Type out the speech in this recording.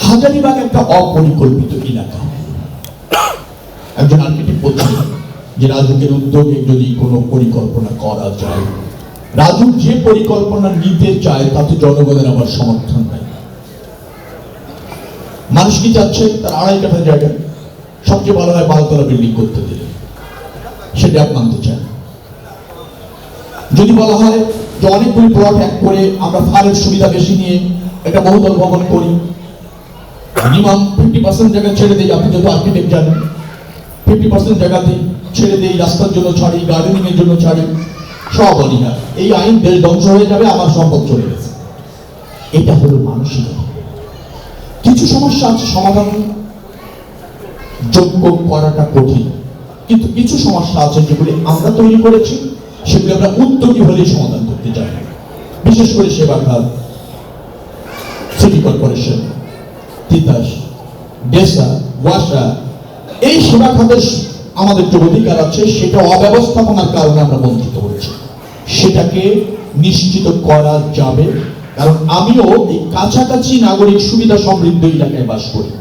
হাজারীবাগ একটা অপরিকল্পিত এলাকা। একজন আর্কিটেক্ট বলছেন যে রাজুকের উদ্যোগে যদি কোনো পরিকল্পনা করা যায়, রাজু যে পরিকল্পনা নিতে চায় তাতে জনগণের আবার সমর্থন নাই। মানুষ কি চাচ্ছে? তার 2.5 কাঠা জায়গায় সবচেয়ে ভালো হয় 12 তলা বিল্ডিং করতে দিলে, সেটা মানতে চায়। যদি বলা হয় যে অনেকগুলি প্লট এক করে আমরা ফায়ারের সুবিধা বেশি নিয়ে একটা বহুতল ভবন করি, মিনিমাম 50% জায়গা ছেড়ে দিই, আপনি যত আর্কিটেক্ট জানেন 50% জায়গাতে ছেড়ে দিই, রাস্তার জন্য ছাড়ি, গার্ডেনিং এর জন্য ছাড়ি, সব অধিকার। এই আইন দেশ ধ্বংস হয়ে যাবে, আমার সম্পদ চলে গেছে। এটা হলো মানসিকতা। কিছু সমস্যা আছে সমাধান যোগ্য করাটা কঠিন, কিন্তু কিছু সমস্যা আছে যেগুলি আমরা তৈরি করেছি, সেগুলি আমরা উদ্যোগী হলেই সমাধান করতে চাই। বিশেষ করে সেবা খাত, সিটি কর্পোরেশন, তিতাস, ডেসা, ওয়াসা, এই সেবা খাতের আমাদের যে অধিকার আছে সেটা অব্যবস্থাপনার কারণে আমরা বঞ্চিত হচ্ছি। সেটাকে নিশ্চিত করা যাবে, কারণ আমিও এই কাছাকাছি নাগরিক সুবিধা সমৃদ্ধ এলাকায় বাস করি।